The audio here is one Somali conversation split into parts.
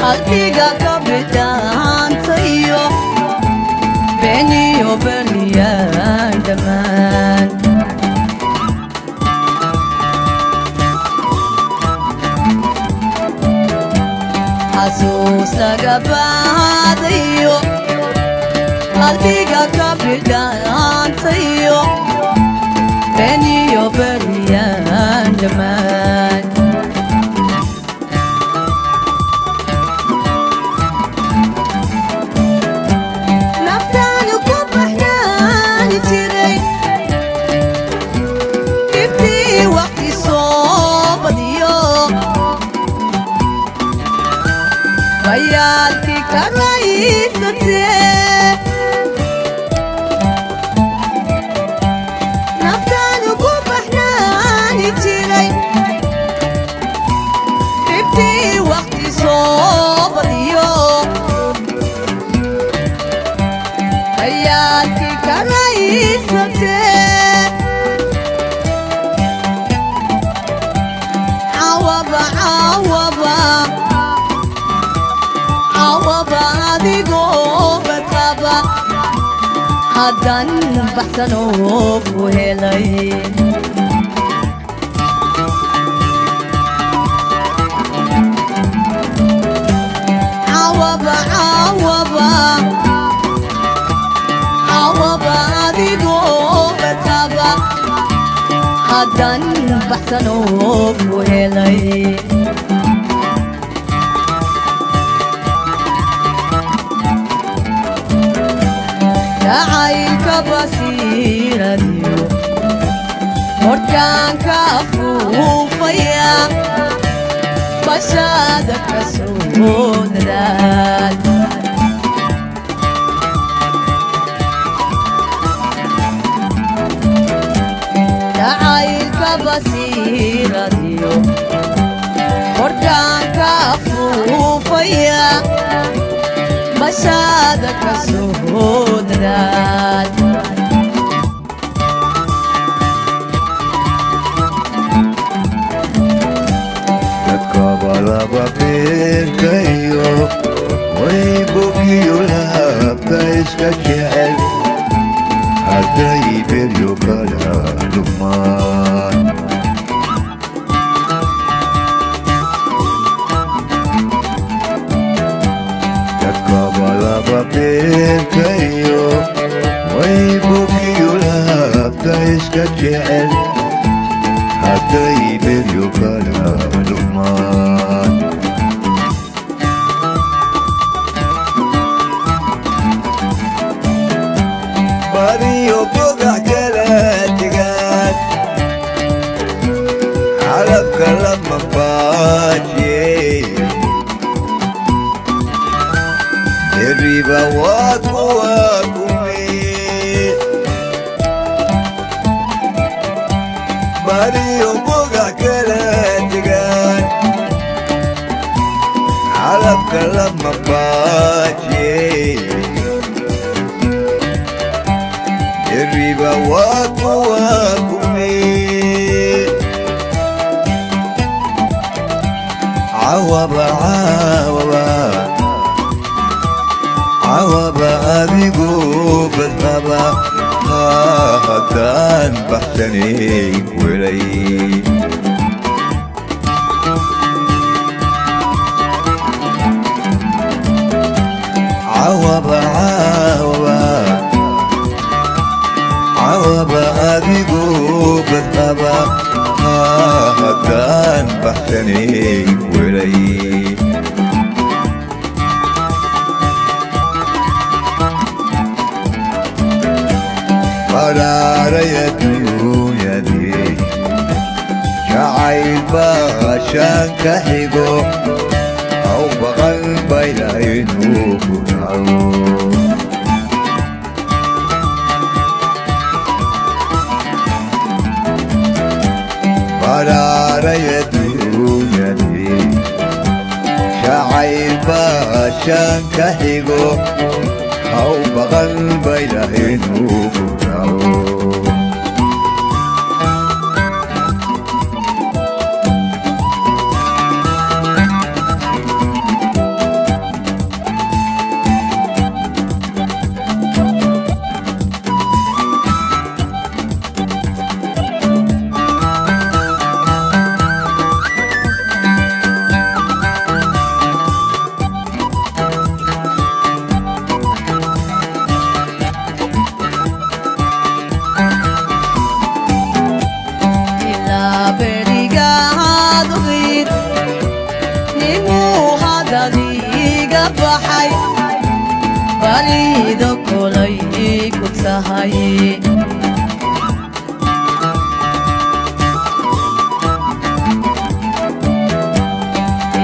qalbiga ka bidhaantayo beeniyo berniyaan dhammaan xasuus laga baadayo qalbiga ka bidhaantayo beeniyo berniyaan dhammaan خيالتي كرئيستي نفتانكم بحناني بتيري ابتي وقتي صوب اليوم خيالتي كرئيستي عوضة عوضة haddaan baxsanoo ku helay cawaba adigoo bataba haddaan baxsanoo ku helay jacaylka basiiradiyo hortaanka afuufaya bashaada ka soo dadaal jacaylka basiiradiyo hortaanka afuufaya bashaada ka soo dadaal dadka balaba beerkayo way bogiyo lahabta iska jecel hadday beryo kala dhumaan beerkayo way bogiyo lahabta iska jecel hadday beryo kala dhumaan badiyo bogax kala tegaan calabka lama baajiyey الربا وقواكمي باريو بوغا كلاتقان على كلام مباجي الربا وقواكمي عوض عوضة أبيقو بالغابة هدان بحتني ولي عوضة أبيقو بالغابة هدان بحتني ولي قرار يدنيا دي جعيل باشان كحيقو أو بقلب يلاينو كنعو قرار يدنيا دي جعيل باشان كحيقو أو بقلب يلاينو كنعو baxay balido kolay ku tahay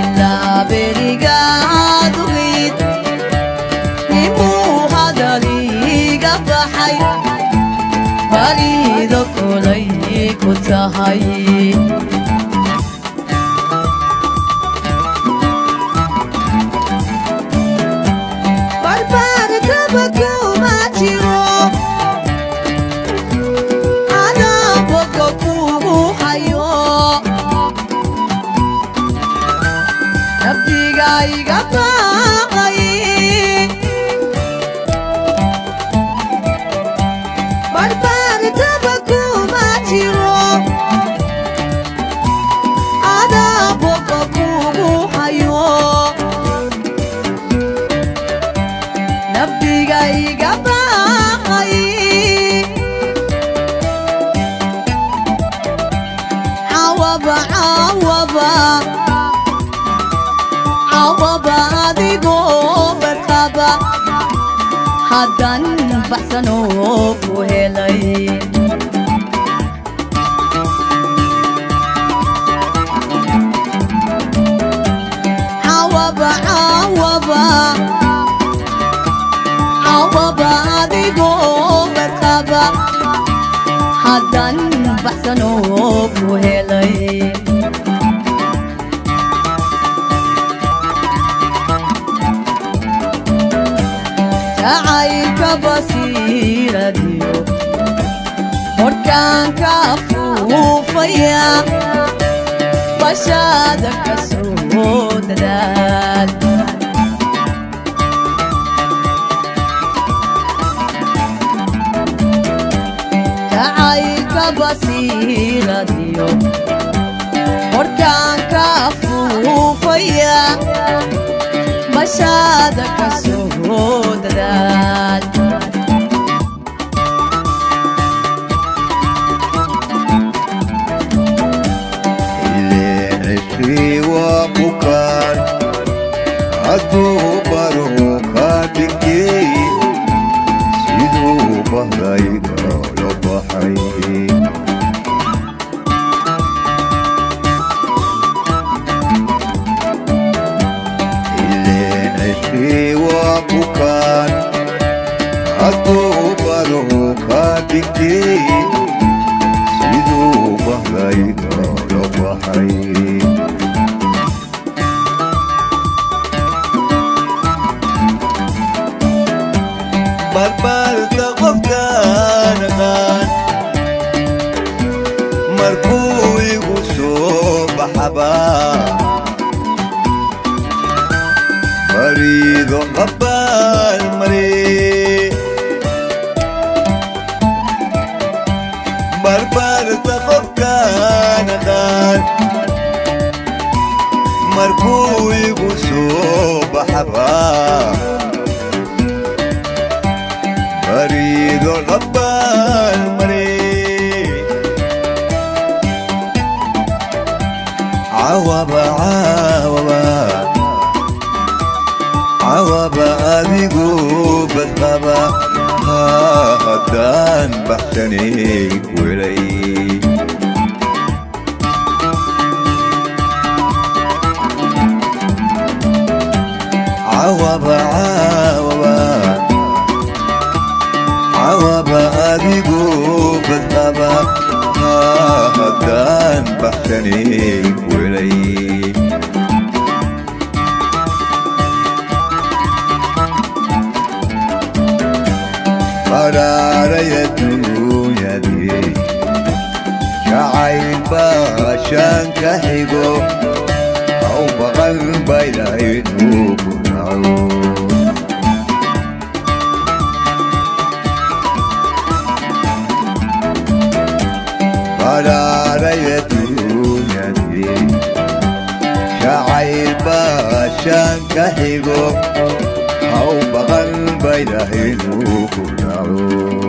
ilaa berigaad ogid nimuu hadaliga baxay balido kolay ku tahay iga baqay barbaartaba kuma jiro adaa boqo kugu hayo naftiga iga baqay cawaba cawaba adigoo barqaba haddan baxsanoo ku helay cawaba adigoo barqaba haddan baxsanoo ku helay jacaylka basiiradiyo horkaanka afuufaya bashaada ka soo dadaal jacaylka basiiradiyo horkaanka afuufaya bashaada ka soo dadaal ileen cishrii waa bukaan hadduu baro ka dhigay siduu bahday kala baxay waa bukaan hadduu baro ka dhigtay siduu bahday kala baxay barbaarta qofkaan aqaan markuu igu soo baxaba marido qabbal mari barbaarta qofkaan aqaan markuu igu soo baxaba marido qabbal mari cawaba cawaba adigoo badqaba haddaan baxsanay welay cawaba adigoo badqaba haddaan baxsanay welay qararaya dunyadii jacayl baashaan ka xigo haw baqan baylahaynu ku naco qararaya dunyadii jacayl baashaan ka xigo haw baqan baylahaynu ku naco